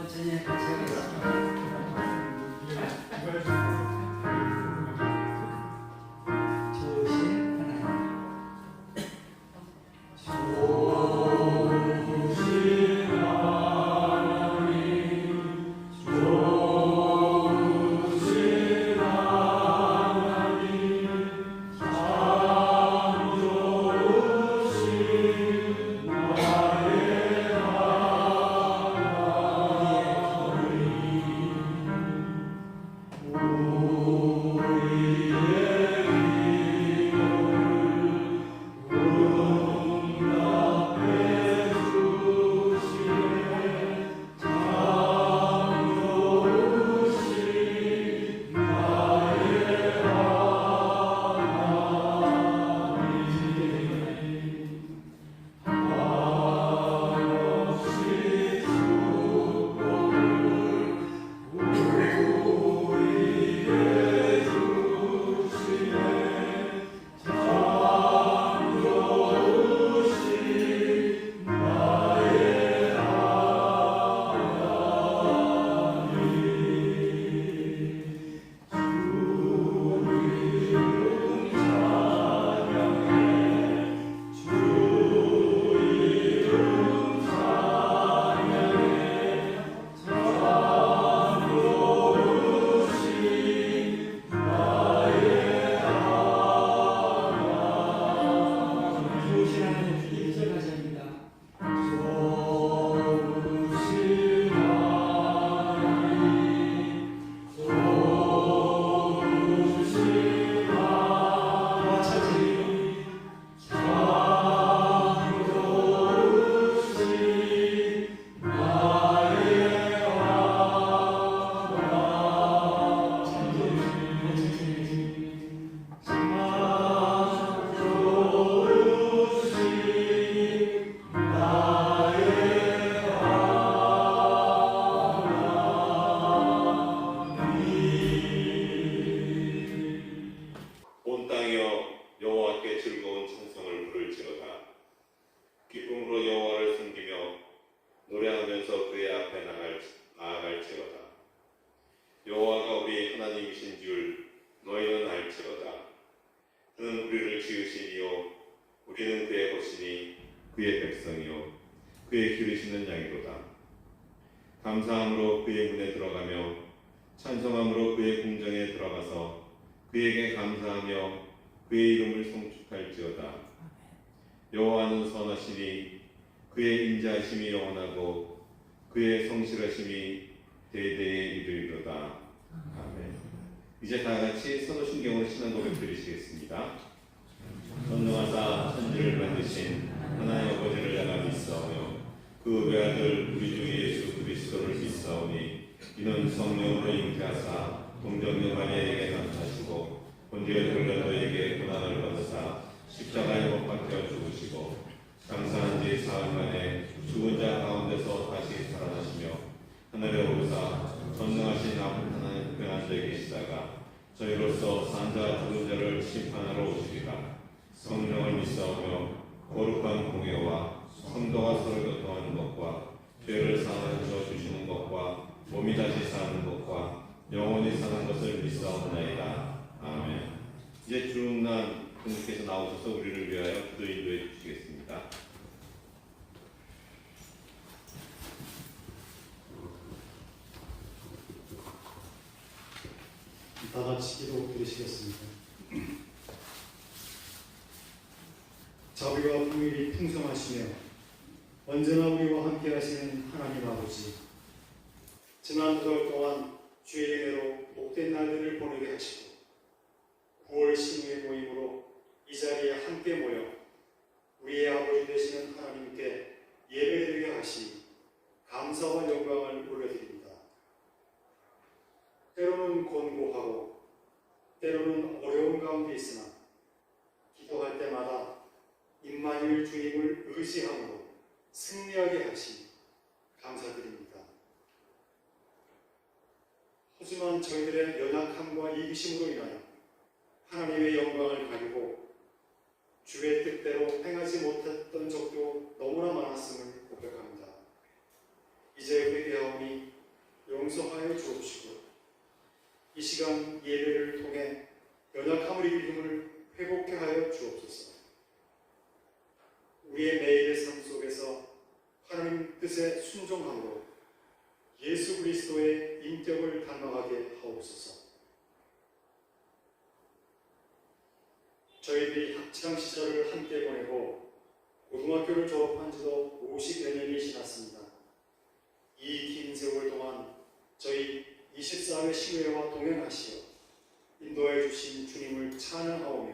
천천히 같이 하겠습니다. 주신 기쁨으로 여호와를 섬기며 노래하면서 그의 앞에 나아갈지어다. 여호와가 우리 하나님이신 줄 너희는 알지어다. 그는 우리를 지으시니요 우리는 그의 것이니 그의 백성이요 그의 기르시는 양이로다. 감사함으로 그의 문에 들어가며 찬송함으로 그의 궁정에 들어가서 그에게 감사하며 그의 이름을 송축할지어다. 여호와는 선하시니 그의 인자하심이 영원하고 그의 성실하심이 대대에 이르리로다. 아멘. 이제 다 같이 선호신경으로 신앙 고백 드리시겠습니다. 전능하사 천지를 만드신 하나님 아버지를 내가 믿사오며 그 외아들 우리 주 예수 그리스도를 믿사오니 이는 성령으로 잉태하사 동정녀 마리아에게 나타나시고 본디오 빌라도에게 고난을 받으사 십자가에 못 박혀 죽으시고 장사한 지 사흘 만에 죽은 자 가운데서 다시 살아나시며 하늘에 오르사 전능하신 하나님께 앉아 계시다가 저희로서 산자 죽은 자를 심판하러 오시리라. 성령을 믿사오며 거룩한 공예와 성도가 서로 교통하는 것과 죄를 사하여 주시는 것과 몸이 다시 사는 것과 영원히 사는 것을 믿사옵나이다. 아멘. 이제 주름난 분께서 나오셔서 우리를 위하여 기도 인도해 주시겠습니다. 다 같이 기도 드리시겠습니다. 자비와 긍휼이 풍성하시며 언제나 우리와 함께 하시는 하나님 아버지, 지난 두 달 동안 주의 은혜로 복된 날들을 보내게 하시고 9월 신우의 모임으로 이 자리에 함께 모여 우리의 아버지 되시는 하나님께 예배드리게 하시 감사와 영광을 올려드립니다. 때로는 곤고하고 때로는 어려운 가운데 있으나 기도할 때마다 임마누엘 주님을 의지함으로 승리하게 하시 감사드립니다. 하지만 저희들의 연약함과 이기심으로 인하여 하나님의 영광을 가리고 주의 뜻대로 행하지 못했던 적도 너무나 많았음을 고백합니다. 이제 회개하오니 용서하여 주옵시고 이 시간 예배를 통해 연약함을 이길 힘을 회복케 하여 주옵소서. 우리의 매일의 삶 속에서 하나님 뜻에 순종함으로 예수 그리스도의 인격을 닮아가게 하옵소서. 저희들이 학창 시절을 함께 보내고 고등학교를 졸업한 지도 50여 년이 지났습니다. 이 긴 세월 동안 저희 24회 신회와 동행하시어 인도해 주신 주님을 찬양하오며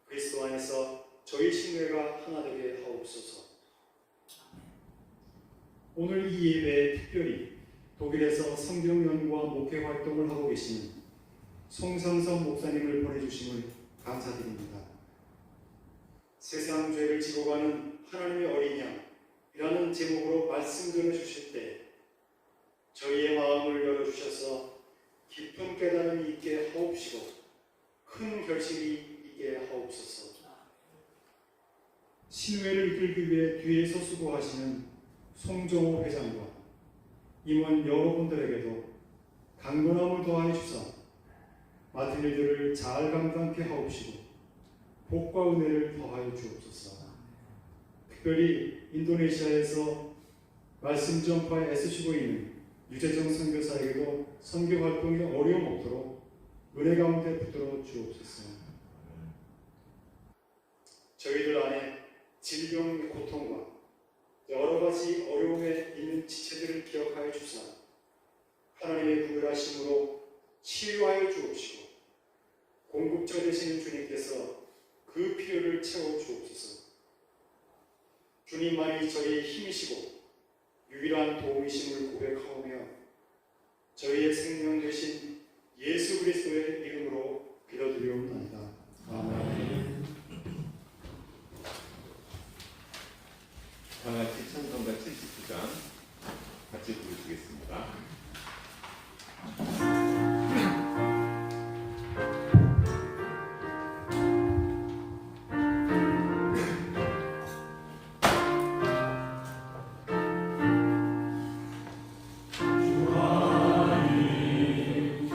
그리스도 안에서 저희 신회가 하나 되게 하옵소서. 오늘 이 예배에 특별히 독일에서 성경 연구와 목회 활동을 하고 계시는 송상섭 목사님을 보내주심을 감사드립니다. 세상 죄를 지고 가는 하나님의 어린 양이라는 제목으로 말씀 전해주실 때 저희의 마음을 열어주셔서 깊은 깨달음이 있게 하옵시고 큰 결실이 있게 하옵소서. 신회를 이끌기 위해 뒤에서 수고하시는 송정호 회장과 임원 여러분들에게도 강건함을 더하여 주사 맡은 일들을 잘 감당케 하옵시고 복과 은혜를 더하여 주옵소서. 특별히 인도네시아에서 말씀 전파에 애쓰시고 있는 유재정 선교사에게도 선교 활동에 어려움 없도록 은혜 가운데 붙들어 주옵소서. 저희들 안에 질병, 고통과 여러 가지 어려움에 있는 지체들을 기억하여 주사 하나님의 구별하심으로 치유하여 주옵시고 공급자 되시는 주님께서 그 필요를 채워 주옵소서. 주님만이 저희의 힘이시고 유일한 도움이심을 고백하오며 저희의 생명 되신 예수 그리스도의 이름으로 기도드리옵나이다. 아멘. 다 같이 찬송가 79장 같이 부르시겠습니다. 주하님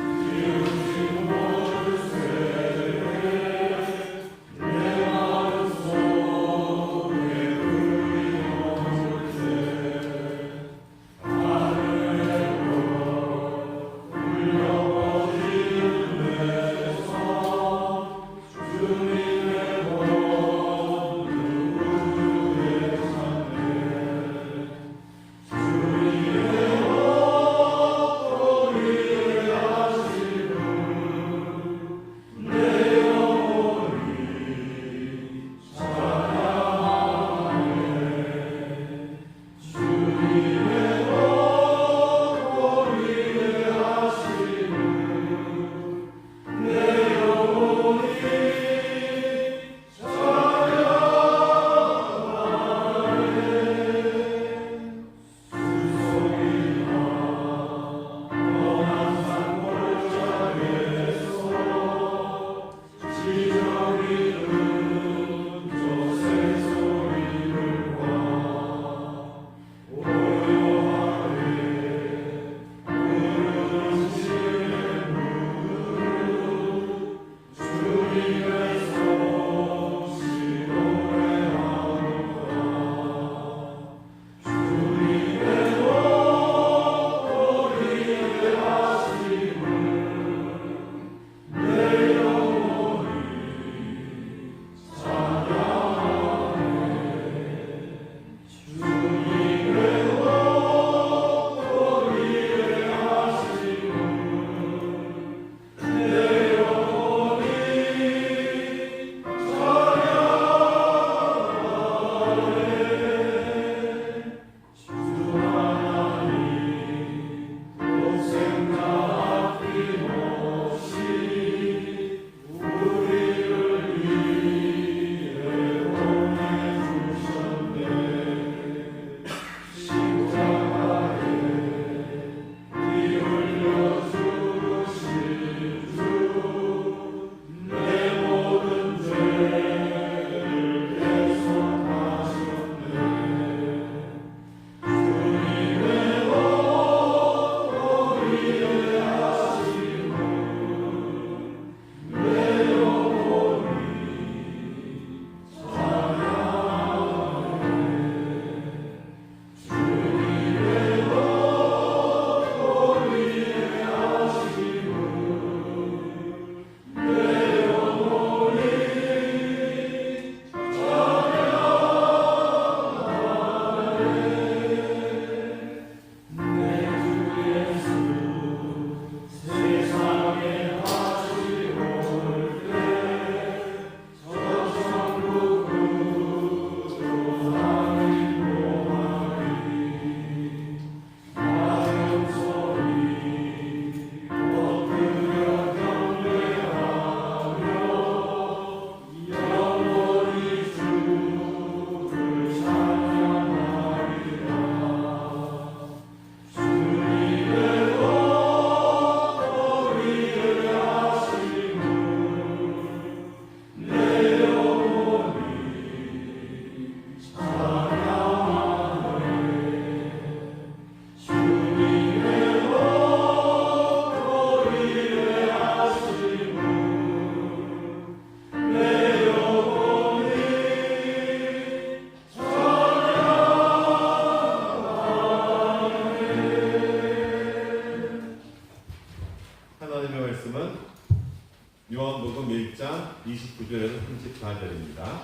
1장 29절에서 34절입니다.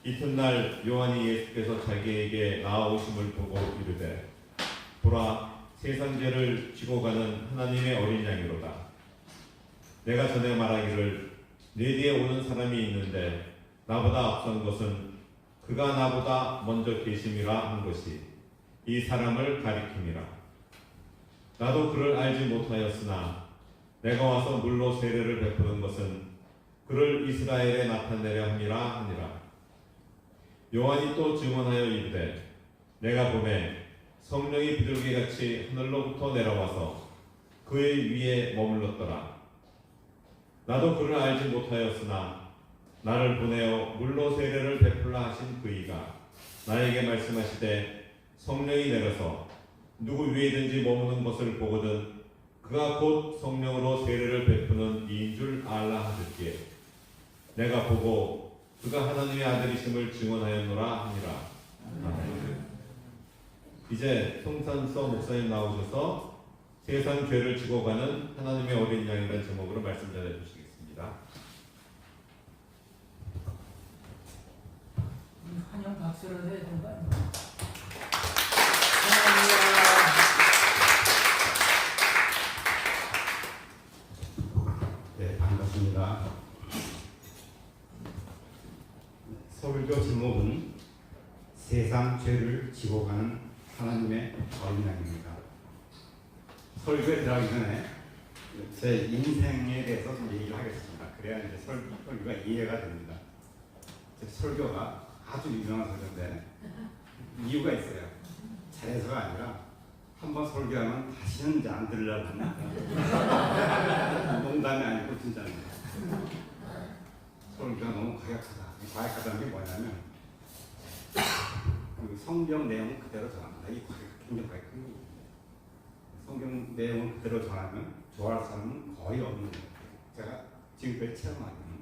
이튿날 요한이 예수께서 자기에게 나아오심을 보고 이르되 보라 세상 죄를 지고 가는 하나님의 어린 양이로다. 내가 전에 말하기를 내 뒤에 오는 사람이 있는데 나보다 앞선 것은 그가 나보다 먼저 계심이라 한 것이 이 사람을 가리킴이라. 나도 그를 알지 못하였으나 내가 와서 물로 세례를 베푸는 것은 그를 이스라엘에 나타내려 함이라 하니라. 요한이 또 증언하여 이르되 내가 보매 성령이 비둘기같이 하늘로부터 내려와서 그의 위에 머물렀더라. 나도 그를 알지 못하였으나 나를 보내어 물로 세례를 베풀라 하신 그이가 나에게 말씀하시되 성령이 내려서 누구 위에든지 머무는 것을 보거든 그가 곧 성령으로 세례를 베푸는 이인 줄 알라 하셨기에 내가 보고 그가 하나님의 아들이심을 증언하였노라 하니라. 아멘. 이제 성산서 목사님 나오셔서 세상 죄를 지고 가는 하나님의 어린 양이라는 제목으로 말씀 전해 주시겠습니다. 환영 박수를 해야 되는 거 아니에요? 네, 반갑습니다. 설교 제목은 세상 죄를 지고 가는 하나님의 어린 양입니다. 설교에 들어가기 전에 제 인생에 대해서 좀 얘기를 하겠습니다. 그래야 이제 설교가 이해가 됩니다. 제 설교가 아주 유명한 설교인데 이유가 있어요. 잘해서가 아니라 한번 설교하면 다시는 이제 안 들으려고 하나? 농담이 아니고 진짜입니다. 설교가 너무 과격하다. 과격하다는 게 뭐냐면 그 성경 내용 그대로 전합니다. 이 굉장히 과격한 거예요. 성경 내용을 그대로 전하면 좋아할 사람은 거의 없는 거예요. 제가 지금까지 체험하기는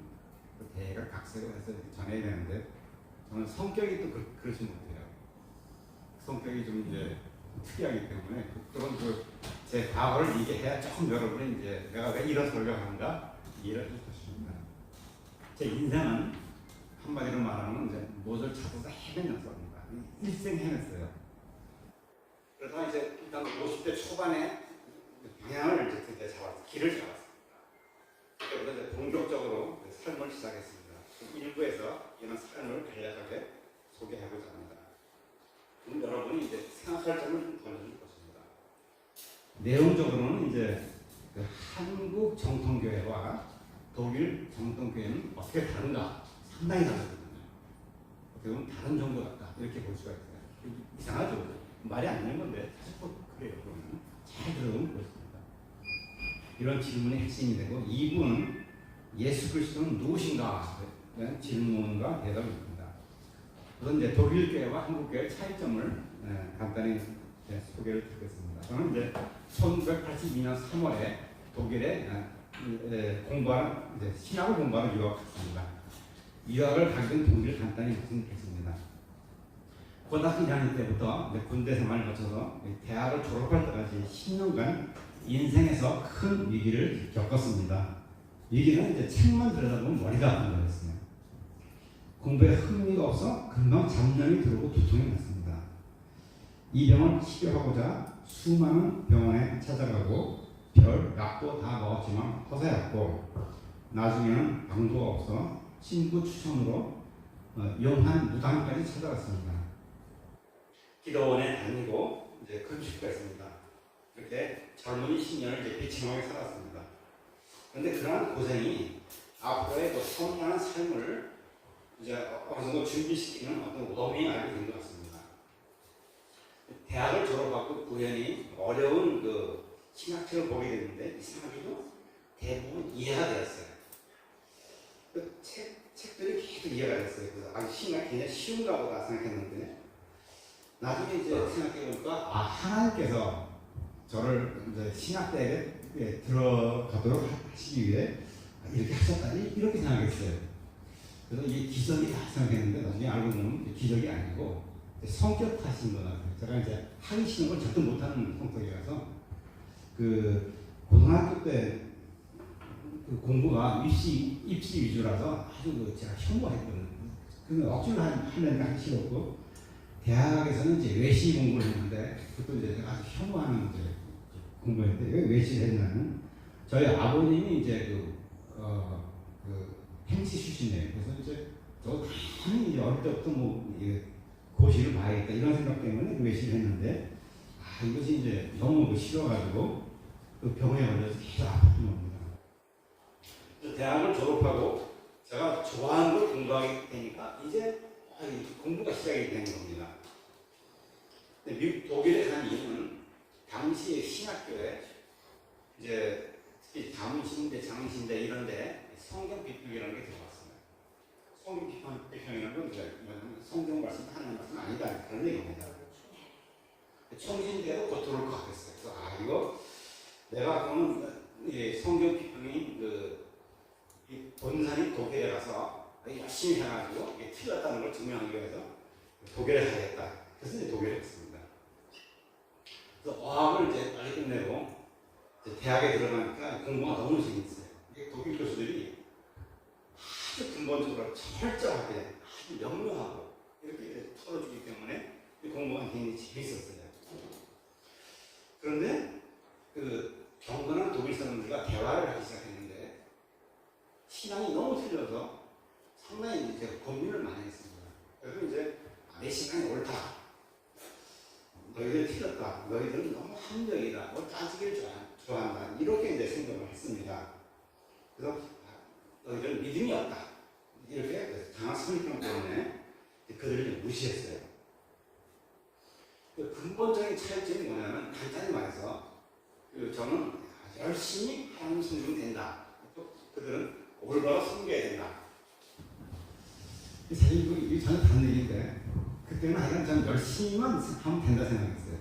대가 각색을 해서 전해야 되는데 저는 성격이 또 그러지 못해요. 성격이 좀 이제 특이하기 때문에 그런 제 과거를 얘기해야 조금 여러분이 이제 내가 왜 이런 설교를 하는가 이해를 해줄 것입니다. 제 인생은 한마디로 말하면 이제 무엇을 찾아서 헤매는 썰입니다. 일생 헤맸어요. 그러다가 이제 일단 50대 초반에 방향을 이제 잡았어요. 길을 잡았습니다. 그때부터 이제 본격적으로 삶을 시작했습니다. 일부에서 이런 삶을 간략하게 소개해보자 합니다. 그럼 여러분이 이제 생각할 점을 좀 던져줄 것입니다. 내용적으로는 이제 그 한국 정통교회와 독일 정통교회는 어떻게 다른가? 상당히 다르거든요. 어떻게 보면 다른 종교 같다. 이렇게 볼 수가 있어요. 이상하죠? 말이 안 되는 건데 사실 또 그래요. 그러면 잘 들어보면 그렇습니다. 이런 질문의 핵심이 되고 2부는 예수 그리스도는 누구신가? 라는 질문과 대답입니다. 우선 이제 독일 교회와 한국 교회의 차이점을 간단히 소개를 드리겠습니다. 저는 이제 1982년 3월에 독일에 신학을 공부하러 유학 갔습니다. 유학을 가게 된 동기를 간단히 말씀드리겠습니다. 고등학교 1학년 때부터 군대 생활을 거쳐서 대학을 졸업할 때까지 10년간 인생에서 큰 위기를 겪었습니다. 위기는 이제 책만 들여다보면 머리가 아픈 거였어요. 공부에 흥미가 없어 금방 잡념이 들고 두통이 났습니다. 이 병을 치료하고자 수많은 병원에 찾아가고 별 약도 다 먹었지만 허사였고 나중에는 방도가 없어 친구 추천으로 영한 무당까지 찾아갔습니다. 기도원에 다니고 이제 금식도 했습니다. 이렇게 젊은이 10년을 이제 비참하게 살았습니다. 그런데 그러한 고생이 앞으로의 성장한 삶을 이제 어느 정도 준비시키는 어떤 워밍이 된 것 같습니다. 대학을 졸업하고 우연히 어려운 신학책을 보게 됐는데 이상하게도 대부분 이해가 되었어요. 책들이 계속 이해가 됐어요. 그래서 신학이 굉장히 쉬운가 보다 생각했는데 나중에 이제 생각해보니까 하나님께서 저를 이제 신학대에 들어가도록 하시기 위해 이렇게 하셨다니 이렇게 생각했어요. 그래서 이게 기적이다 생각했는데 나중에 알고 보면 기적이 아니고 성격 탓인 것 같아요. 제가 이제 하기 싫은 걸 절대 못하는 성격이라서 고등학교 때 그 공부가 입시 위주라서 아주 제가 혐오했거든요. 그래서 억지로 하려니까 하기 싫었고, 대학에서는 이제 외시 공부를 했는데, 그것도 이제 아주 혐오하는 이제 공부였는데, 왜 외시를 했냐면, 저희 아버님이 이제 행시 출신이에요. 그래서 이제 저 당연히 이제 어릴 때부터 뭐 고시를 봐야겠다 이런 생각 때문에 외시를 했는데, 이것이 이제 너무 싫어가지고 그 병에 걸려서 계속 아팠던 겁니다. 대학을 졸업하고 제가 좋아하는 걸 공부하게 되니까 이제 공부가 시작이 되는 겁니다. 근데 미국 독일에 간 이유는 당시에 신학교에 이제 특히 잠신대, 장신대 이런데 성경 비평이라는 게 들어왔어요. 성경 비평이라는 건 이제 성경 말씀 하는 말씀 아니다 그런 얘기입니다. 청신대도 곧 들어올 것 같았어요. 그래서 이거 내가 그러면 성경 비평이 본산이 독일에 가서 열심히 해가지고 틀렸다는 걸 증명하기 위해서 독일에 가야겠다. 그래서 이제 독일에 갔습니다. 그래서 어학을 이제 빨리 끝내고 이제 대학에 들어가니까 공부가 너무 재밌어요. 독일 교수들이 아주 근본적으로 철저하게 아주 명료하고 이렇게 풀어주기 때문에 공부가 굉장히 재밌었어요. 그런데 그 경건한 독일 사람들과 대화를 하기 시작했는데 신앙이 너무 틀려서 상당히 이제 고민을 많이 했습니다. 그래서 이제 내 신앙이 옳다. 너희들 틀렸다. 너희들은 너무 합리적이다. 따지기를 좋아한다. 이렇게 이제 생각을 했습니다. 그래서 너희들은 믿음이 없다. 이렇게 강한 선입견 때문에 그들을 무시했어요. 그 근본적인 차이점이 뭐냐면 간단히 말해서 저는 열심히 하나님 섬기면 된다. 또 그들은 올바로 섬겨야 된다. 사실 이게 전혀 다른 얘기인데 그때는 하여간 저는 열심히만 하면 된다 생각했어요.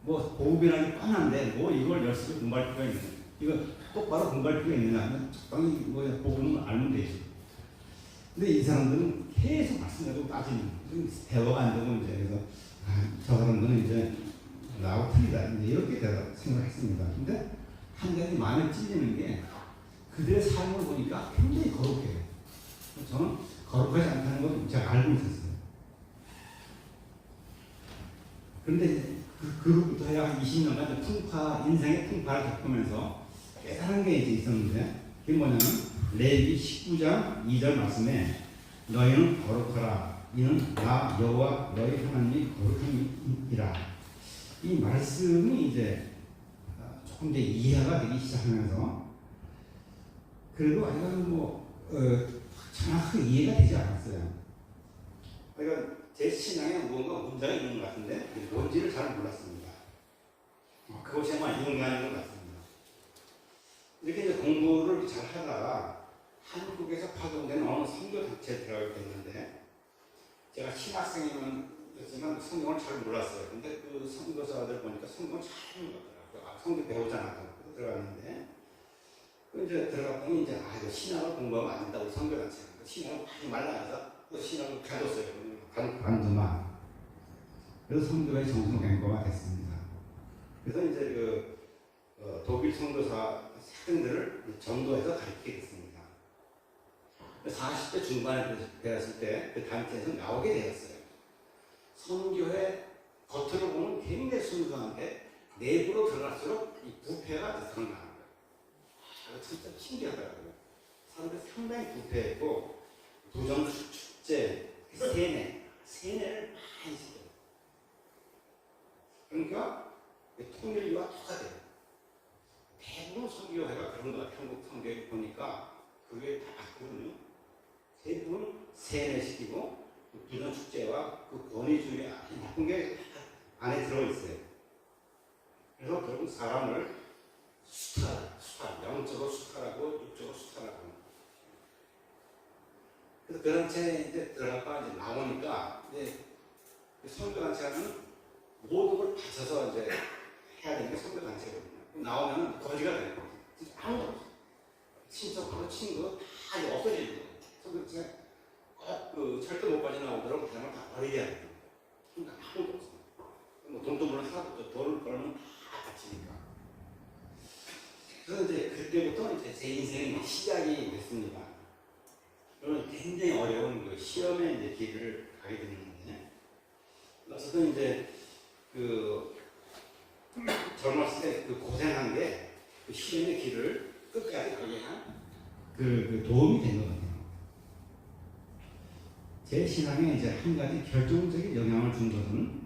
뭐 호흡이라는 게 뻔한데 뭐 이걸 열심히 공부할 필요가 있느냐. 이거 똑바로 공부할 필요가 있느냐. 적당히 뭐 호흡을 알면 되지. 근데 이 사람들은 계속 말씀하고 따지는 대화가 안 되고 이제 그래서 저 사람들은 이제 나하고 틀리다 이제 이렇게 생각했습니다. 근데 한 가지 마음에 찔리는 게 그들의 삶을 보니까 굉장히 거룩해요. 저는 거룩하지 않다는 걸 제가 알고 있었어요. 그런데 그로부터 약 20년간 인생의 풍파를 겪으면서 깨달은 게 이제 있었는데 그게 뭐냐면 레위기 19장 2절 말씀에 너희는 거룩하라. 이는 나 여호와 너희 하나님이 거룩함이라. 이 말씀이 이제 조금 이제 이해가 되기 시작하면서 그래도 아직은 정확하게 이해가 되지 않았어요. 그러니까 제 신앙에 무언가 문제가 있는 것 같은데 뭔지를 잘 몰랐습니다. 그것이 아마 인간인 것 같습니다. 이렇게 이제 공부를 잘 하다가 한국에서 파송된 어느 선교 단체에 들어가게 됐는데 제가 신학생이었지만 성경을 잘 몰랐어요. 근데 그 선교사들 보니까 성경을 잘 읽었더라고요. 성경 배우잖아. 들어갔는데 이제 들어갔더니 이제 이거 신학을 공부하면 안 된다고 선교단체가 신학을 많이 말라서 또 신학을 가뒀어요. 관두마. 그래서 선교의 정성갱고가 됐습니다. 그래서 이제 독일 선교사 학생들을 전도해서 가르치게 됐습니다. 40대 중반에 되었을 때 그 단체에서 나오게 되었어요. 선교회 겉으로 보면 굉장히 순수한데 내부로 들어갈수록 이 부패가 드러나는 거예요. 진짜 신기하더라고요. 사람들이 상당히 부패했고 부정 축제, 세뇌를 많이 시켜요. 그러니까 통일교와 똑같아요. 대부분 선교회가 그런 것 같아요. 한국 선교회 보니까 그게 다 맞거든요. 대부분 세뇌시키고 부정 축제와 그 권위주의 나쁜 게 안에 들어있어요. 그래서 결국 사람을 영적으로 수탈하고 육적으로 수탈하고. 그래서 그 단체에 이제 들어갔다가 이제 나오니까 이제 선교단체는 모든 걸 바쳐서 이제 해야 되는 게 선교단체거든요. 나오면 거지가 되는 거죠. 진짜 아무도 없어요. 친척하고 친구 다 이제 없어지는 거예요. 선교단체 꼭 절대 못 빠져나오도록 그냥 다 버려야 돼요. 그러니까 아무도 없어요. 뭐 돈도 물론 하나도 없죠. 돈을 벌면 다 갇히니까. 그래서 이제 그때부터 이제 제 인생의 시작이 됐습니다. 그러면 굉장히 어려운 그 시험의 이제 길을 가게 됐는데, 어쨌든 이제 그 젊었을 때 그 고생한 게 그 시험의 길을 끝까지 가게 한 그 도움이 된 것 같아요. 제 신앙에 이제 한 가지 결정적인 영향을 준 것은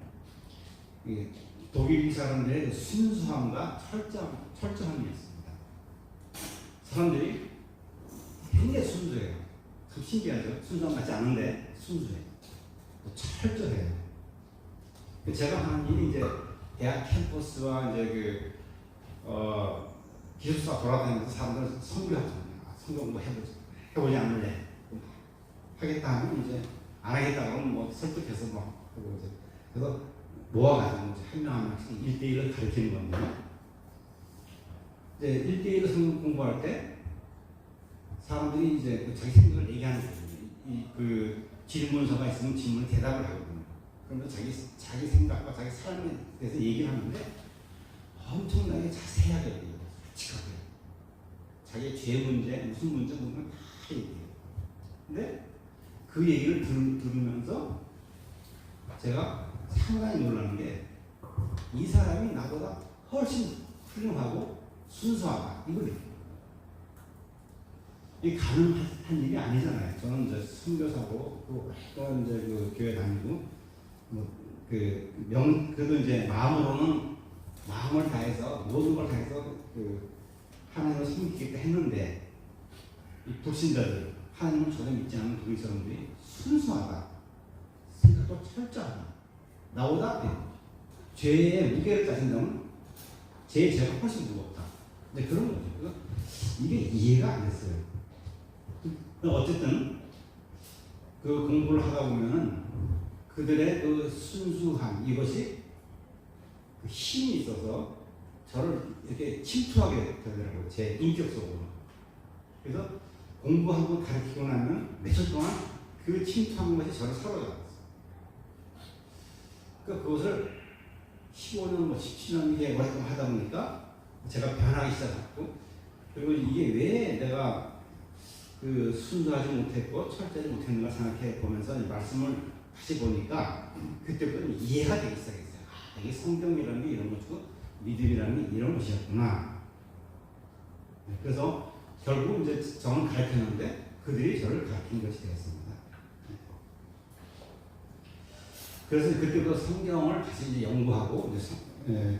이 독일 사람들의 그 순수함과 철저함이었습니다. 사람들이 굉장히 순수해요. 참 신기하죠? 순수함 같지 않은데 순수해요. 또 철저해요. 제가 하는 일이 이제 대학 캠퍼스와 이제 기숙사 돌아다니면서 사람들 선교하잖아요. 성경 공부 해보지 않을래? 하겠다 하면 이제 안 하겠다 그러면 뭐 설득해서 뭐 하고 이제 그래서 모아가지고 한 명 한 명씩 1대1로 가르치는 건데, 이제 1대1로 성경 공부할 때 사람들이 이제 자기 생각을 얘기하는 거거든요. 그 질문서가 있으면 질문 대답을 하거든요. 그러면서 자기 생각과 자기 삶에 대해서 얘기를 하는데 엄청나게 자세하게 얘기해요. 솔직하게. 자기의 죄 문제, 무슨 문제 보면 다 얘기해요. 근데 그 얘기를 들으면서 제가 상당히 놀라는 게 이 사람이 나보다 훨씬 훌륭하고 순수하다. 이걸 느껴요. 이게 가능한 일이 아니잖아요. 저는 이제 선교사고 또 이제 그 교회 다니고 그래도 이제 마음으로는 마음을 다해서 모든 걸 다해서 그 하나님을 섬기겠다 했는데, 이 불신자들, 하나님을 전혀 믿지 않는 독일 사람들이 순수하다, 생각도 철저하다, 나보다 죄의 무게를 따진다면 제 죄가 훨씬 무겁다. 근데 그런 거죠. 그래서 이게 이해가 안 됐어요. 어쨌든 그 공부를 하다 보면은 그들의 그 순수함, 이것이 그 힘이 있어서 저를 이렇게 침투하게 되더라고요. 제 인격 속으로. 그래서 공부 한번 가르치고 나면 며칠 동안 그 침투한 것이 저를 사로잡았어요. 그러니까 그것을 15년, 뭐 17년 이게 오랫동안 하다 보니까 제가 변하기 시작했고, 그리고 이게 왜 내가 그 순수하지 못했고 철저하지 못했는가 생각해 보면서 이 말씀을 다시 보니까 그때부터 이해가 되기 시작했어요. 아, 이게 성경이라는 게 이런 것이고 믿음이라는 게 이런 것이었구나. 그래서 결국 이제 저는 가르쳤는데 그들이 저를 가르친 것이 되었습니다. 그래서 그때부터 성경을 다시 이제 연구하고 이제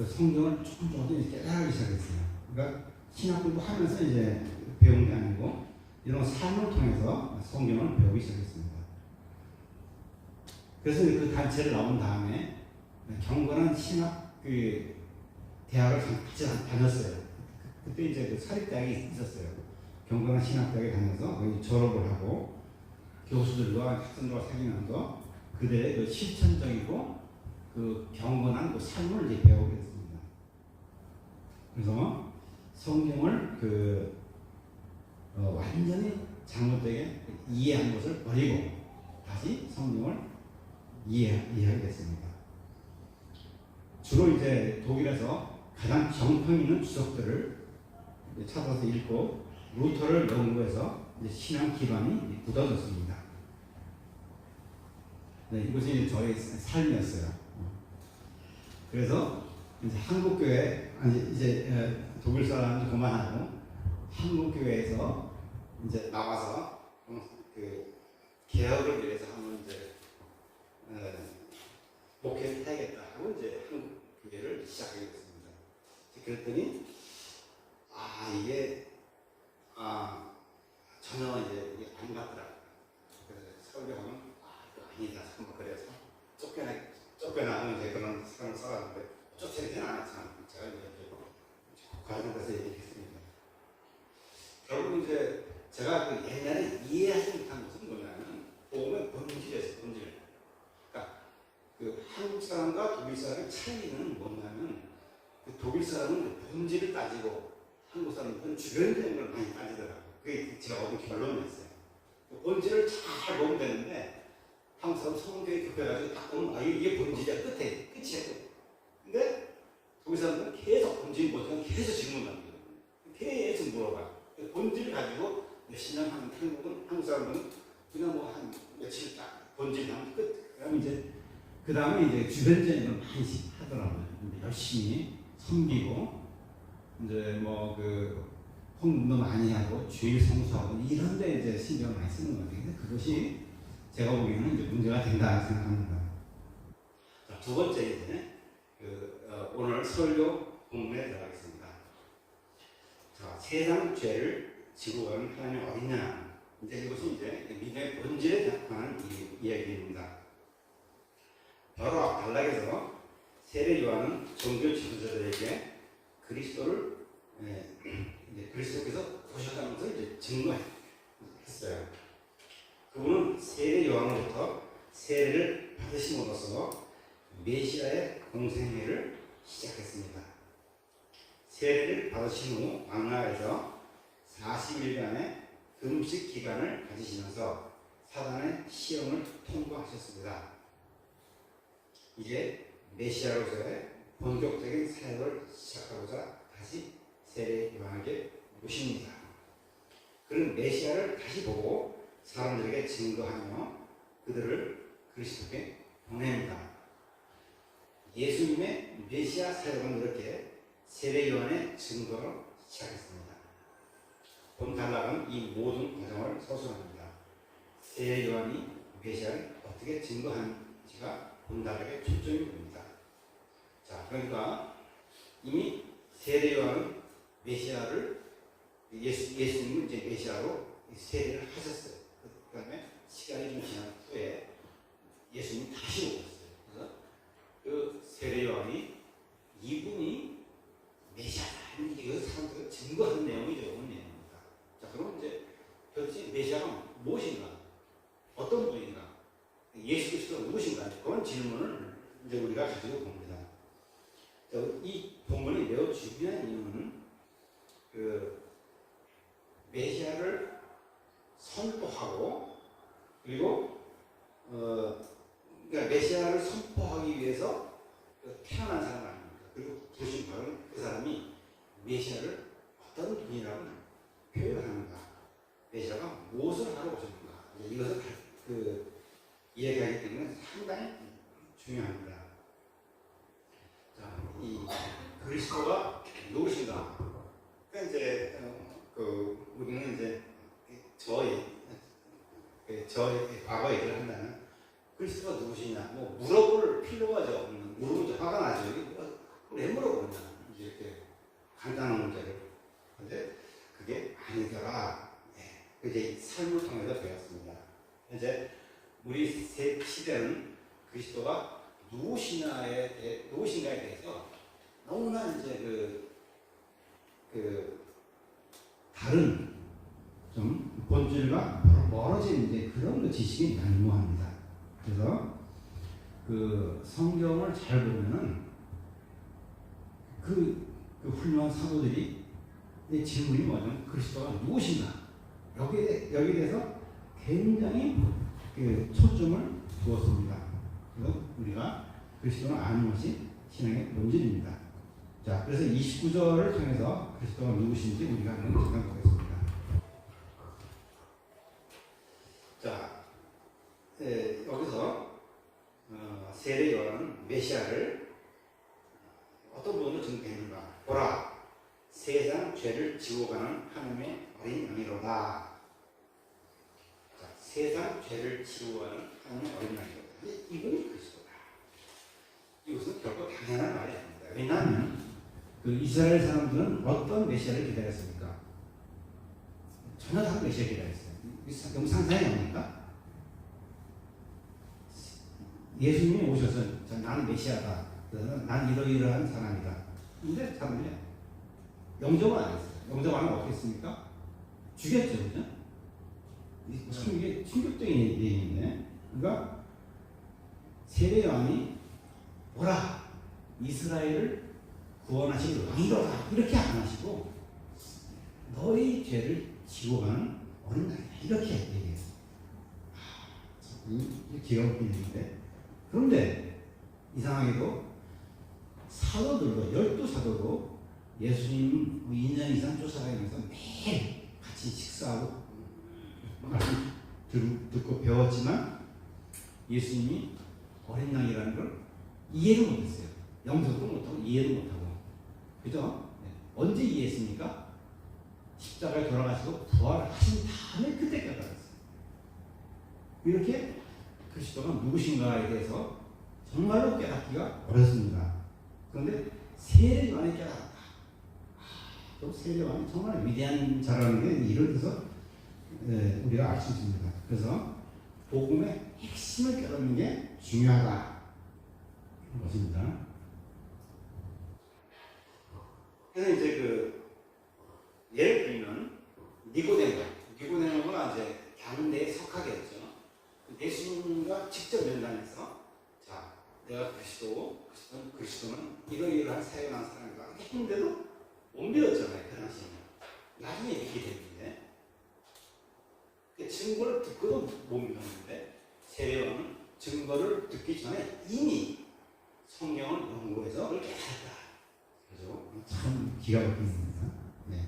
성경을 조금 깨달기 시작했어요. 그러니까 신학 공부하면서 이제 배운 게 아니고 이런 삶을 통해서 성경을 배우기 시작했습니다. 그래서 그 단체를 나온 다음에 경건한 신학 그 대학을 다녔어요. 그때 이제 그 사립대학이 있었어요. 경건한 신학대학에 다녀서 거기 졸업을 하고 교수들과 학생들과 사귀면서 그들의 그 실천적이고 그 경건한 그 삶을 이제 배우게 됐습니다. 그래서 성경을 완전히 잘못되게 이해한 것을 버리고 다시 성경을 이해하게 됐습니다. 주로 이제 독일에서 가장 정통 있는 주석들을 찾아서 읽고 루터를 연구해서 이제 신앙 기반이 굳어졌습니다. 네, 이것이 저의 삶이었어요. 그래서 이제 한국교회, 이제 독일 사람 그만하고 한국교회에서 이제 나와서 그 개혁을 위해서 한번 이제 목회를 해야겠다 하고 이제 한국교회를 시작하게 됐습니다. 그랬더니 이게 전혀 이제 안 맞더라. 그래서 설교하면 아니다 한번 그래서 쫓겨나는 이제 그런 사람을 써봤는데 쫓아내지는 않았잖아. 제가 이제 과정에서 얘기했습니다. 결국 이제 제가 그 옛날에 이해하지 못한 것은 뭐냐면 복음의 본질이었어요. 본질. 그러니까 그 한국 사람과 독일 사람의 차이는 뭐냐면 그 독일 사람은 그 본질을 따지고 한국 사람들은 주변적인 걸 많이 따지더라고요. 그게 제가 얻은 결론이었어요. 그 본질을 잘 보면 되는데 한국 사람 성경에 급해가지고 딱 보면 이게 본질이야. 끝이야. 근데 독일 사람들은 계속 본질 못하면 계속 질문을 합니다. 계속 물어봐. 본질을 가지고 신앙 한국 사람은 그냥 뭐 한 며칠 딱 본질 하면 끝. 그다음에 이제 주변적인 걸 많이 하더라고요. 근데 열심히 섬기고 이제 뭐 그 홍보도 많이 하고 주일 성수하고 이런데 이제 신경을 많이 쓰는 거죠. 근데 그것이 제가 보기에는 이제 문제가 된다 생각합니다. 자, 두 번째 이제 오늘 설교 본문에 들어가겠습니다. 자, 세상 죄를 지고 가는 하나님이 어딨냐? 이제 이것이 이제 믿음의 본질에 관한 이야기입니다. 바로 단락에서 세례 요한은 종교 지도자들에게 그리스도를 이제 그리스도께서 오셨다는 것을 이제 증거했어요. 그분은 세례 요한으로부터 세례를 받으심으로써 메시아의 공생애를 시작했습니다. 세례를 받으신 후 광야에서 40일간의 금식 기간을 가지시면서 사단의 시험을 통과하셨습니다. 이제 메시아로서의 본격적인 사역을 시작하고자 다시 세례 요한에게 모십니다. 그는 메시아를 다시 보고 사람들에게 증거하며 그들을 그리스도께 보냅니다. 예수님의 메시아 사역은 이렇게 세례 요한의 증거로 시작했습니다. 본 단락은 이 모든 과정을 서술합니다. 세례 요한이 메시아를 어떻게 증거하는지가 본 단락의 초점이 됩니다. 자, 그러니까 이미 세례 요한은 메시아를 예수님은 이제 메시아로 세례를 하셨어요. 그 다음에 시간이 좀 지난 후에 예수님이 다시 오셨어요. 그래서 그 세례 요한이 이분이 메시아다. 이게 사람들이 증거하는 내용이죠. 내용입니다. 자, 그럼 이제 도대체 메시아가 무엇인가? 어떤 분인가? 예수 그리스도가 누구신가? 그런 질문을 이제 우리가 가지고 봅니다. 자, 이 본문이 매우 중요한 이유는 그 메시아를 선포하고 그리고 그러니까 메시아를 선포하기 위해서 태어난 사람 아닙니까? 그리고 부르신 바로 그 사람이 메시아를 어떤 분이라고 표현하는가? 메시아가 무엇을 하러 오셨는가? 이것을 이야기하기 때문에 상당히 중요합니다. 자, 이 그리스도가 누구신가? 그러니까 이제 우리는 이제 저의 과거 얘기를 한다면 그리스도가 누구시냐? 뭐 물어볼 필요가 없는 물으면 화가 나죠. 왜 물어보냐? 이렇게 간단한 문제를. 근데 그게 아니더라. 이제 삶을 통해서 배웠습니다. 이제 우리 시대는 그리스도가 누구신가에 대해서 너무나 이제 다른 좀 본질과 멀어진 이제 그런 지식이 난무합니다. 그래서 그 성경을 잘 보면은 그 훌륭한 사도들이 질문이 뭐냐면 그리스도가 무엇인가? 여기에 대해서 굉장히 초점을 두었습니다. 그래서 우리가 그리스도를 아는 것이 신앙의 본질입니다. 자, 그래서 29절을 통해서 그리스도가 누구신지 우리가 한번 생각해보겠습니다. 자, 여기서 세례 요한은 메시아를 어떤 부분으로 증거했는가? 보라, 세상 죄를 지고 가는 하나님의 어린 양이로다. 자, 세상 죄를 지고 가는 하나님의 어린 양이로다. 이분이 그리스도다. 이것은 결코 당연한 말이 아닙니다. 왜냐하면 그 이스라엘 사람들은 어떤 메시아를 기다렸습니까? 전혀 다른 메시아를 기다렸어요. 너무 상상이 됩니까? 예수님이 오셔서 나는 메시아다. 난 이러이러한 사람이다. 근데 사람들이 영접을 안 했어요. 영접 안 하면 어떻게 했습니까? 죽였죠. 그죠? 참 이게 충격적인 얘기인데. 그러니까 세례 요한이 보라, 이스라엘을 구원하실 왕이로다. 이렇게 안 하시고 너희 죄를 지고 가는 어린 날이다. 이렇게 얘기했어요. 이게 기가 막힌 얘기인데. 그런데 이상하게도 사도들도 12사도도 예수님 2년 이상 쫓아다니면서 매일 같이 식사하고 말씀 듣고 배웠지만 예수님이 어린 양이라는 걸 이해를 못했어요. 영접도 못하고 이해도 못하고. 그죠? 네. 언제 이해했습니까? 십자가에 돌아가시고 부활하신 다음에 그때 깨달았어요. 이렇게 그리스도가 누구신가에 대해서 정말로 깨닫기가 어렵습니다. 그런데 세례요한이 깨달았다. 또 세례요한이 정말 위대한 자라는 게 이를 들어서 우리가 알 수 있습니다. 그래서 복음의 핵심을 깨닫는 게 중요하다. 것입니다. 그래서 이제 예를 들면 니고데모가 이제 가운데에 석하겠죠. 예수님과 직접 면담해서 자, 내가 그리스도는 이러이러한 사역을 한 사람이다. 이렇게 했는데도 못 믿었잖아요. 그 당시에는. 나중에 얘기 됐는데 증거를 듣고도 못 믿었는데 세례요한은 증거를 듣기 전에 이미 성경을 연구해서 그걸 깨달았다. 그죠? 참 기가 막힙니다. 네.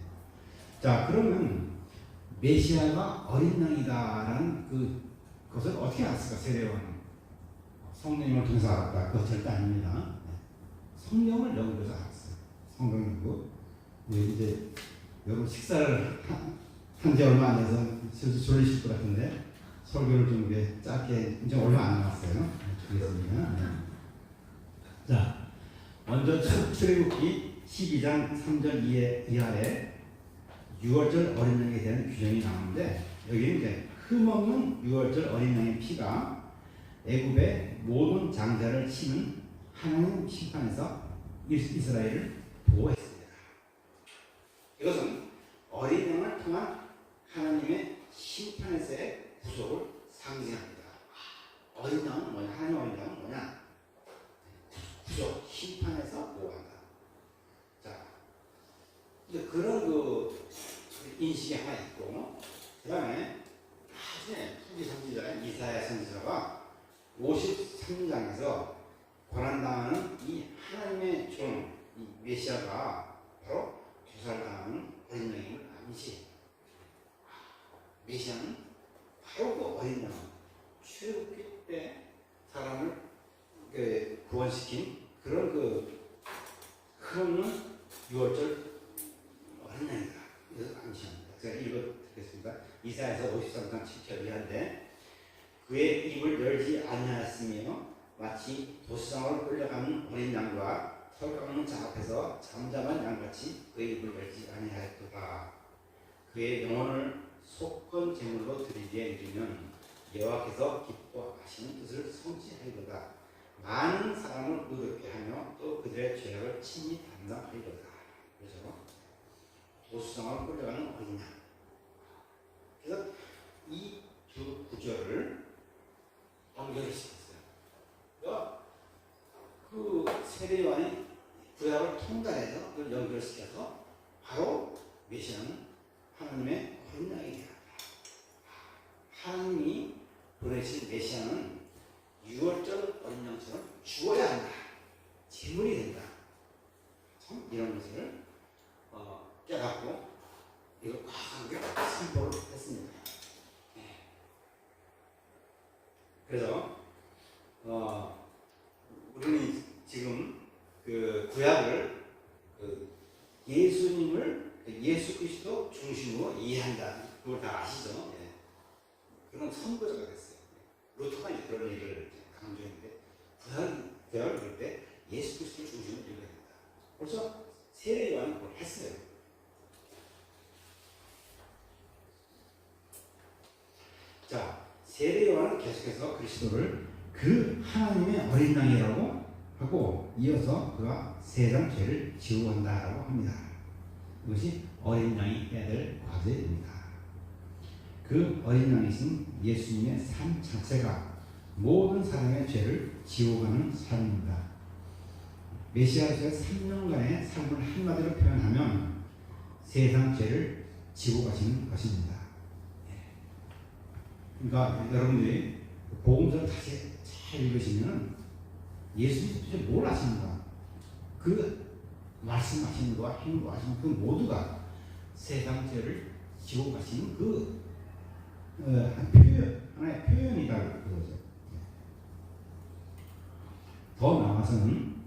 자, 그러면 메시아가 어린 양이다라는 그것을 어떻게 알았을까? 세례요한은 성령님을 통해서 알았다. 그거 절대 아닙니다. 네. 성경을 연구해서 알았어요. 성경 연구. 이제 여러분 식사를 한 지 얼마 안 돼서 슬슬 졸리실 것 같은데 설교를 좀 짧게 이제 얼마 안 남았어요. 주겠습니다. 네. 자, 먼저 출애굽기 12장 3절 이하에 6월절 어린 양에 대한 규정이 나오는데 여기는 이제 흠없는 6월절 어린 양의 피가 애굽의 모든 장자를 치는 하나님 심판에서 이스라엘을 보호했습니다. 이것은 어린 양을 통한 하나님의 심판에서의 구속을 상징합니다. 어린 양은 뭐냐? 하나님 어린 양은 뭐냐? 구속, 심판에서 보호한다. 자, 이제 그런 인식이 하나 있고, 그 다음에 나중에 후기 선지자인 이사야 선지자가 53장에서 고난당하는 이 하나님의 종, 이 메시아가 바로 도살당하는 어린 양임을 암시. 메시아는 바로 그 어린 양, 출애굽기 때 사람을 구원시킨 그런 흐르는 6월절 어린 양이다. 이것을 암시합니다. 제가 읽어드리겠습니다. 이사야서 53장 7절 이하인데 그의 입을 열지 아니하였으며 마치 도시장으로 끌려가는 어린 양과 털 깎는 자 앞에서 잠잠한 양같이 그의 입을 열지 아니하였도다. 그의 영혼을 속건 제물로 드리기에 이르면 여호와께서 기뻐하시는 뜻을 성취하리로다. 많은 사람을 의롭게 하며 또 그들의 죄악을 친히 담당하리로다. 그래서 도수장으로 끌려가는 어린 양. 그래서 이 두 구절을 연결시켰어요. 그러니까 그 세례요한이 구약을 통달해서 그걸 연결시켜서 바로 메시아는 하나님의 어린 양이 되었다. 하나님이 보내신 메시아는 6월절 어린 양처럼 죽어야 한다. 제물이 된다. 참 이런 것을 깨닫고 이걸 과하게 선포를 했습니다. 네. 그래서 우리는 지금 그 구약을 예수님을 예수 그리스도 중심으로 이해한다. 그걸 다 아시죠? 네. 그런 선거자가 됐어요. 루터가 이제 그런 얘기를 강조했는데 구약을 읽을 때 예수 그리스도 중심으로 읽어야 된다. 벌써 세례요한이 그걸 했어요. 자, 세례요한은 계속해서 그리스도를 그 하나님의 어린 양이라고 하고 이어서 그가 세상 죄를 지우한다라고 합니다. 이것이 어린 양이 해야 될 과제입니다. 그 어린 양이신 예수님의 삶 자체가 모든 사람의 죄를 지워가는 삶입니다. 메시아로서의 3년간의 삶을 한마디로 표현하면 세상 죄를 지고 가시는 것입니다. 그러니까 여러분들이 복음서를 다시 잘 읽으시면 예수님이 도대체 뭘 하십니까? 그 말씀하시는 거와 행동하시는 그 모두가 세상 죄를 지고 가시는 그 하나의 표현이라고 그러죠. 더 나아가서는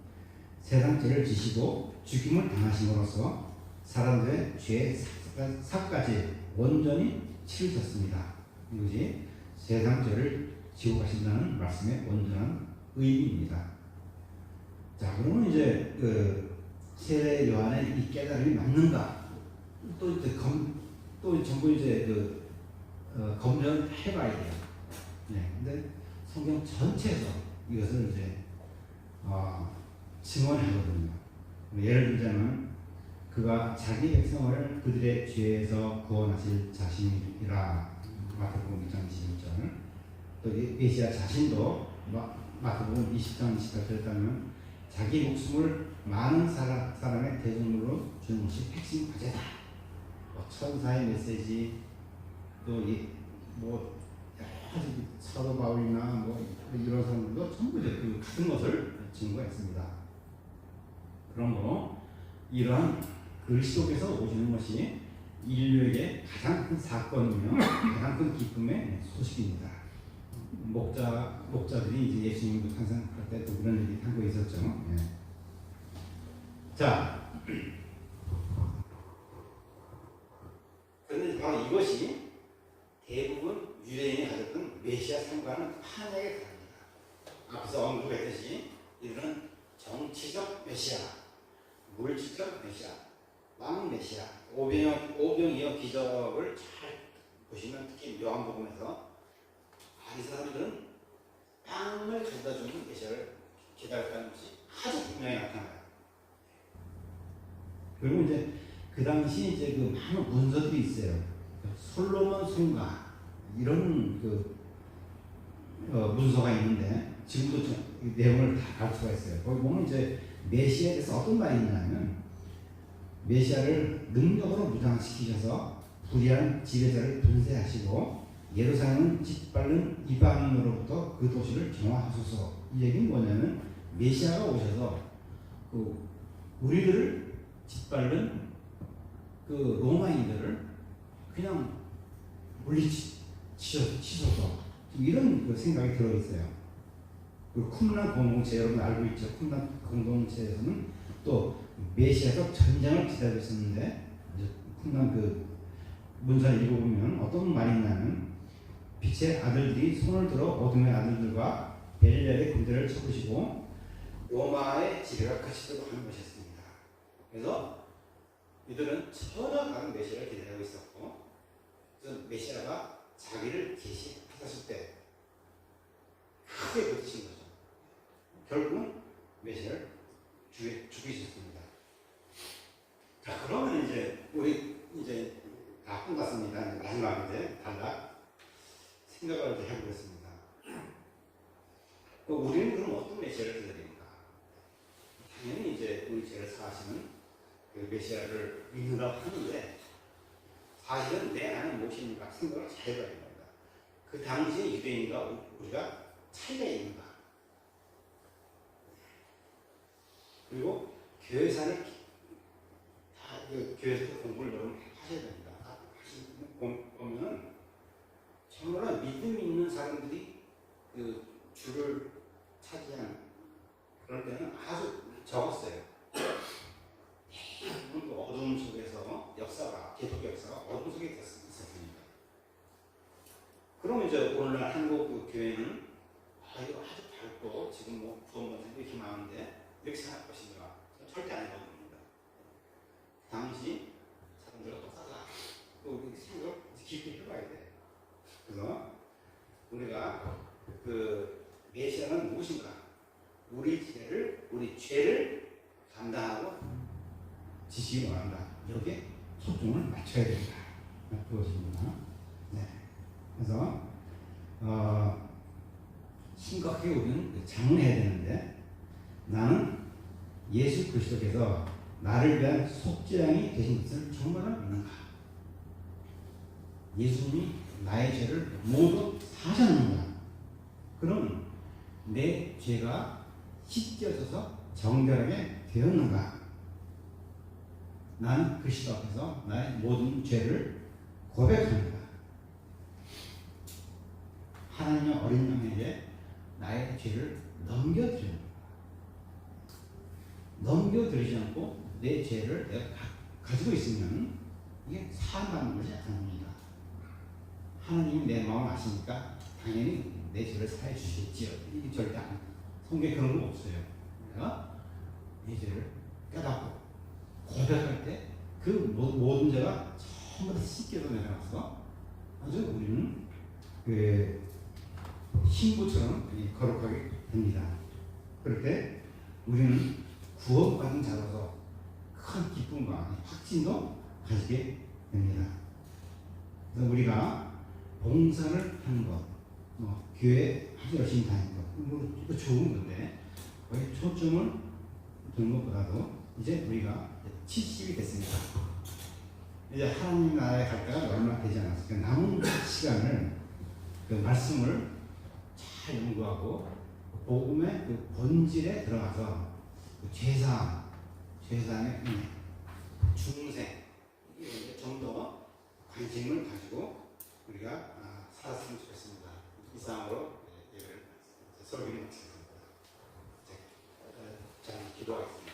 세상 죄를 지시고 죽임을 당하심으로써 사람들의 죄 삭까지 온전히 치르셨습니다. 이것이 세상 죄를 지고 가신다는 말씀의 온전한 의미입니다. 자, 그러면 이제 세례 요한의 이 깨달음이 맞는가? 또 이제 또 전부 이제 검증을 해봐야 돼요. 네, 근데 성경 전체에서 이것을 이제 증언하거든요. 예를 들자면 그가 자기 백성을 그들의 죄에서 구원하실 자신이라 마태복음 2장 21절. 또 메시아 자신도 마태복음 20장 28절에 따르면 자기 목숨을 많은 사람의 대중으로 주는 것이 핵심 과제다. 천사의 메시지 또 사도 바울이나 이런 사람들도 전부 그 같은 것을 증거했습니다. 그러므로 이러한 그리스도께서 오시는 것이 인류에게 가장 큰 사건이며 가장 큰 기쁨의 소식입니다. 목자들이 이제 예수님도 항상 그럴 때 또 그런 얘기 하고 있었죠. 예. 자, 그런데 바로 이것이 대부분 유대인이 가졌던 메시아 상과는 판약에 다릅니다. 앞서 언급했듯이 이들은 정치적 메시아, 물질적 메시아, 왕 메시아, 오병이어 기적을 잘 보시면 특히 요한복음에서 이 사람들은 빵을 가져다 주는 메시아를 기다렸다는 것이 아주 분명히 나타나요. 그리고 이제 그 당시 이제 그 많은 문서들이 있어요. 솔로몬 성가 이런 문서가 있는데 지금도 내용을 다 알 수가 있어요. 거기 보면 이제 메시아에 대해서 어떤 말이 있냐면 메시아를 능력으로 무장시키셔서 불의한 지배자를 분쇄하시고 예루살렘은 짓밟는 이방인으로부터 그 도시를 정화하소서. 이 얘기는 뭐냐면 메시아가 오셔서 우리들을 짓밟는 그 로마인들을 그냥 물리치셔서 이런 생각이 들어있어요. 그 쿰란 공동체 여러분 알고 있죠? 쿰란 공동체에서는 또 메시아적 전쟁을 기다리고 있었는데 쿰란 문서를 읽어보면 어떤 말이 있냐면 빛의 아들들이 손을 들어 어둠의 아들들과 벨리알의 군대를 쳐부시고 로마의 지배가 그치도록 하는 것이었습니다. 그래서 이들은 전혀 다른 메시아를 기다리고 있었고 그래서 메시아가 자기를 계시하셨을 때 크게 부딪힌 거죠. 결국은 메시아를 죽이셨습니다. 자, 그러면 이제 우리 이제 다 끝났습니다. 마지막인데 단락 생각을 좀 해보겠습니다. 우리는 그럼 어떤 메시아를 기다립니까? 당연히 이제 우리 죄를 사하시는 그 메시아를 믿는다고 하는데 사실은 내 안에 무엇입니까? 생각을 잘 해봐야 됩니다. 그 당시에 유대인과 우리가 차이가 있는가? 그리고 교회사를 교회에서 공부를 여러분 하셔야 됩니다. 보면 정말 믿음이 있는 사람들이 그 줄을 차지하는 그럴 때는 아주 적었어요. 대부분 어둠 속에서 역사가 개혁 역사가 어둠 속에 있었습니다. 그럼 이제 오늘날 한국 교회는 이거 아주 밝고 지금 구원받는 이렇게 많은데 이렇게 생각할 것인가? 절대 아니라고 봅니다. 당시 사람들과 똑같다. 또 우리 생각을 깊이 해봐야 돼. 그래서 우리가 메시아는 무엇인가? 우리 죄를 감당하고 지시기 원한다. 여기에 초점을 맞춰야 된다. 그것입니다. 네. 그래서 심각하게 우리는 장래해야 되는데 나는 예수 그리스도께서 나를 위한 속죄양이 되신 것을 정말 믿는가? 예수님이 나의 죄를 모두 사셨는가? 그럼 내 죄가 씻겨져서 정결하게 되었는가? 나는 그리스도 앞에서 나의 모든 죄를 고백합니다. 하나님의 어린 양에게 나의 죄를 넘겨드립니다. 넘겨드리지 않고 내 죄를 내가 가지고 있으면 이게 사함받는 것이 아닙니다. 하나님이 내 마음을 아시니까 당연히 내 죄를 사해 주시겠지요. 이게 절대 안, 성경에 그런 거 없어요. 내가 내 죄를 깨닫고 고백할 때 그 모든 죄가 전부 다 씻겨서 내려가서 아주 우리는 그 신부처럼 거룩하게 됩니다. 그럴 때 우리는 구원받은 자로서 큰 기쁨과 확신도 가지게 됩니다. 그래서 우리가 봉사를 하는 것, 교회 아주 열심히 다니는 것, 이거 좋은 건데 거의 초점을 두는 것보다도 이제 우리가 70이 됐습니다. 이제 하나님 나라에 갈 때가 얼마 되지 않았으니까 남은 시간을 그 말씀을 잘 연구하고 복음의 그 본질에 들어가서 그 제사의 은혜, 중생 이게 좀 더 관심을 가지고 우리가 살았으면 좋겠습니다. 이상으로 설교를 마치겠습니다. 자, 기도하겠습니다.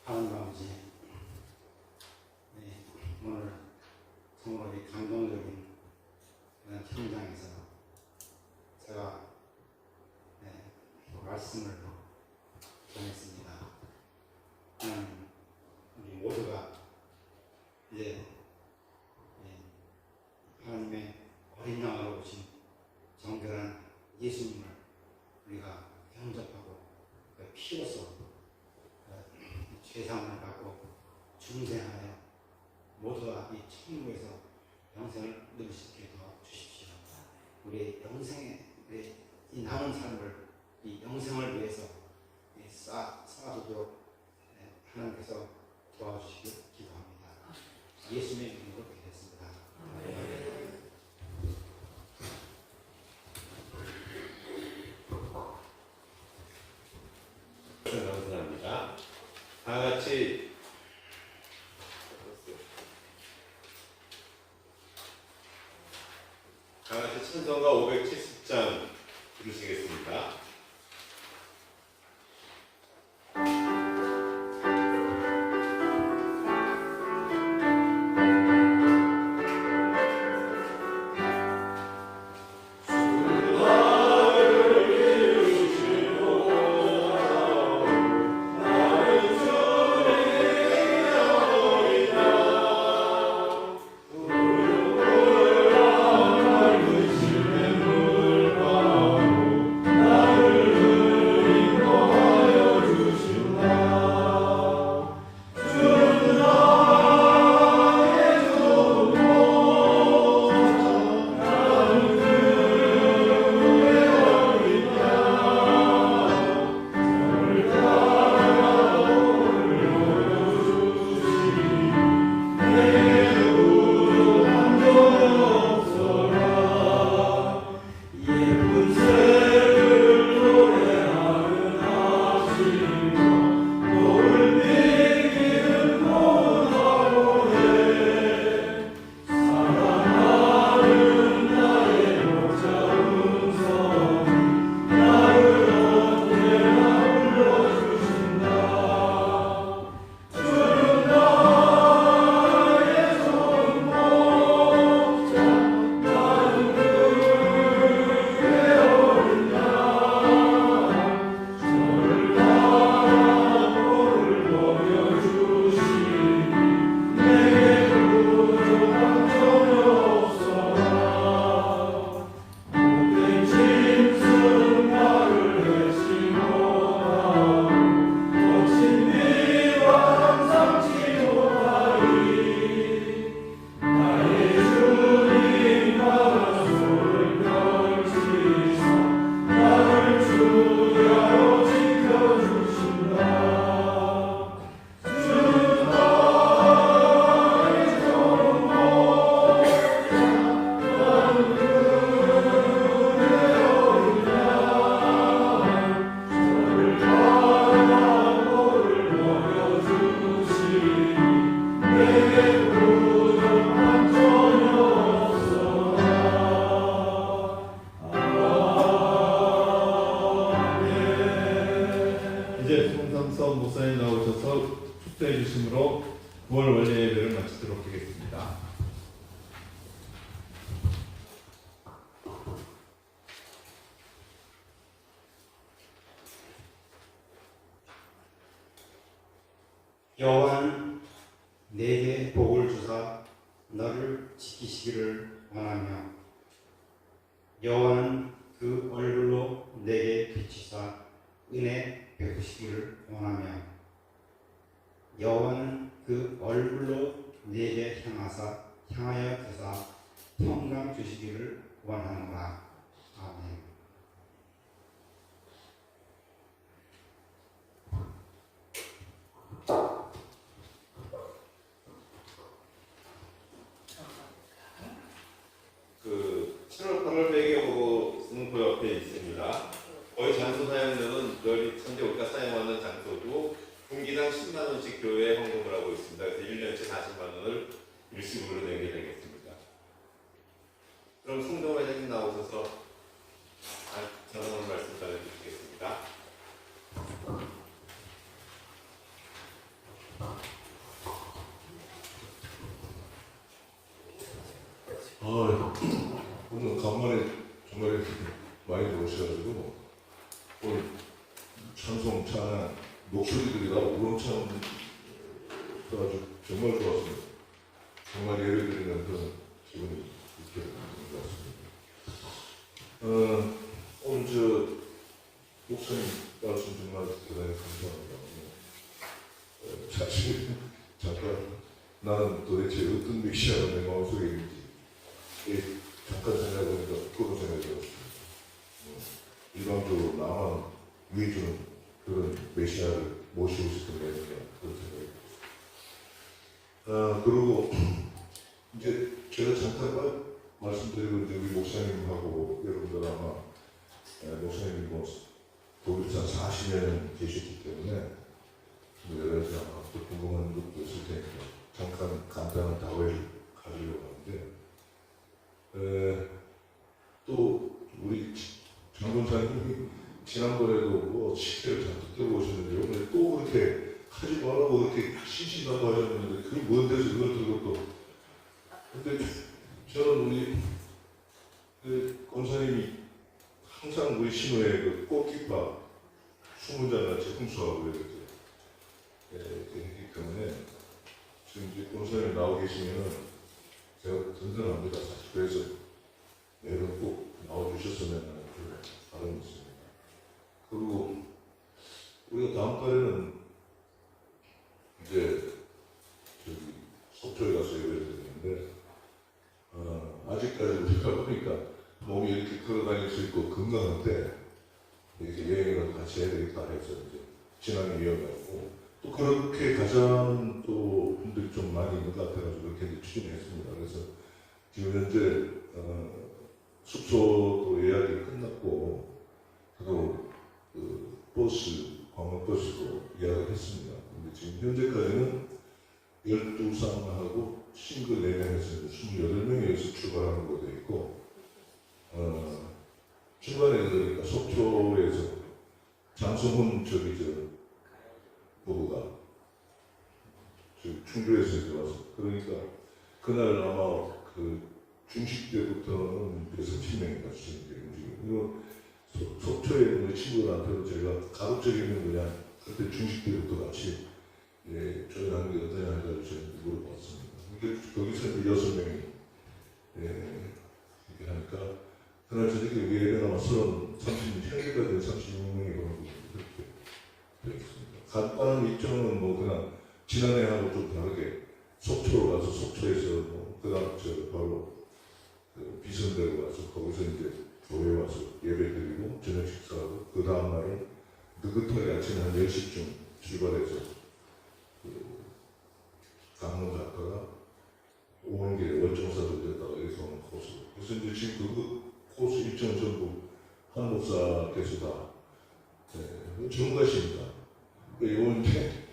하나님 아버지, 오늘 정말로 이 감동적인 그런 현장에서 제가 말씀을 전했습니다. 우리 모두가 이제 하나님의 어린 양으로 오신 정결한 예수님을 우리가 영접하고 피로써 죄사함을 받고 중생하여 모두가 이 천국에서 영생을 누릴 수 있게 도와주십시오. 우리 영생의 이 남은 삶을 이 영생을 위해서 쌓아두도록 하나님께서 도와주시길 기도합니다. 예수님의 이름으로 기도했습니다. 감사합니다. 다 같이 찬송가 570장 부르시겠습니다. 나를 주의 이제 송삼섭 목사님 나오셔서 축도해 주심으로 9월 원래 예배를 마치도록 하겠습니다. 여호와는 내게 복을 주사 너를 지키시기를 원하며 여호와는 그 얼굴로 내게 비추사 은혜 베푸시기를 원하며 여호와는 그 얼굴로 내게 향하여 드사 평강 주시기를 원하노라. 아멘. 그 7월 8월 배경으로 승포 옆에 있습니다. 거의 장소 사용료는 늘 현재 우리가 사용하는 장소도 분기당 10만 원씩 교회에 헌금을 하고 있습니다. 그래서 1년치 40만 원을 일시불로 내게 되겠습니다. 그럼 성경 회장님 나오셔서 전하는 말씀 전해주시겠습니다. 오늘 간만에 정말 많이 들어오셔가지고 오늘 찬송 찬양 목소리들이 다 우렁찬 아주 정말 좋았습니다. 정말 예배드리는 그런 기분이 있게 된 것 같습니다. 오늘 저 목사님 말씀 정말 대단히 감사합니다. 사실 잠깐 나는 도대체 어떤 메시아가 내 마음속에 있는지 잠깐 생각해보니까 그런 생각이 들었습니다. 일방적으로 나만 위해주는 그런 메시아를 모시고 싶은 게 아닌가 그런 생각이 들었습니다. 그리고 이제 제가 잠깐 말씀드리고 이제 우리 목사님하고 여러분들 아마 목사님이 뭐 독일에서 40년 계셨기 때문에 여러 가지 아마 또 궁금한 것도 있을 테니까 잠깐 간단한 답을 가지려고 하는데 또 우리 장본사님이 지난번에도 뭐 시계를 잔뜩 들고 오셨는데 오늘 또 그렇게 하지 말라고 그렇게 시시하고 하셨는데 그게 뭔데서 그걸 들고 또 근데 저는 우리 그 권사님이 항상 우리 신호에 그 꽃깃밥 20잔같이 훔쳐가고 이렇게 했기 때문에 지금 이제 권사님 나오고 계시면은 제가 든든합니다. 사실 그래서 내일은 꼭 나와주셨으면 하는 그런 바람이 있습니다. 그리고 우리가 다음 달에는 이제 저기 속초에 가서 예배를 드리는데 아직까지 우리가 보니까 몸이 이렇게 걸어다닐 수 있고 건강한데 이렇게 여행이라도 같이 해야 되겠다 해서 이제 진앙이 이어가고 또 그렇게 가자는 또 분들이 좀 많이 있는 것 같아가지고 그렇게 이제 추진했습니다. 그래서 지금 현재 숙소도 예약이 끝났고 또 그 버스, 관광버스도 예약을 했습니다. 근데 지금 현재까지는 12쌍하고 싱글 4명에서 28명에서 출발하는 걸로 되어 있고 중간에 그러니까 속초에서 장성훈 부부가 충주에서 이제 와서 그러니까 그날 아마 그 중식 때부터는 30명이 같이 이제 움직이고 속초에 있는 친구들한테도 제가 가급적이면 그냥 그때 중식 때부터 같이 조인하는 게 어떠냐 해가지고 제가 물어봤습니다. 근데 거기서 이제 6명이 이렇게 하니까 그날 저녁에 우리 예배가 아마 36, 현재까지는 36명이 오는 그렇게 되어 있습니다. 간단한 일정은 뭐 그냥 지난해하고 좀 다르게 속초로 가서 속초에서 뭐 그다음 바로 그 비선대로 가서 거기서 이제 교회 와서 예배드리고 저녁 식사하고 그 다음 날은 느긋하게 아침에 한 10시쯤 출발해서 그 강릉 갔다가 오는 길에 월정사도 됐다가 여기서 오는 코스. 그래서 이제 지금 그 코스 일정은 전부 한 목사께서 다 전문가시니까 이번에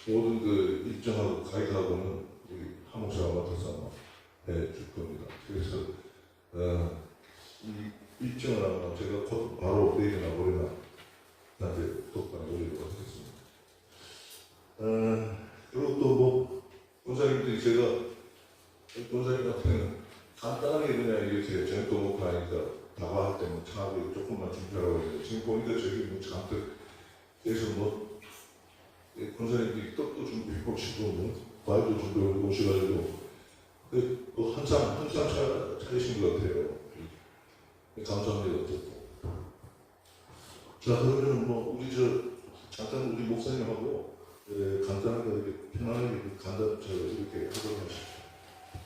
모든 그 일정하고 가이드하고는 우리 한 목사가 맡아서 아마 해줄 겁니다. 그래서 이 일정을 아마 제가 바로 내일이나 모레나 나한테 똑바로 올리도록 하겠습니다. 거예요. 지금 보니까 저기 뭐 잔뜩 그래서 뭐 권사님들이 떡도 준비하고 싶고 과일도 준비하고 오셔가지고 뭐 한상 차리신 것 같아요. 감사합니다. 어쨌든. 자 그러면 뭐 우리 잠깐 우리 목사님하고 간단하게 이렇게 편안하게 이렇게 하도록 하십시오.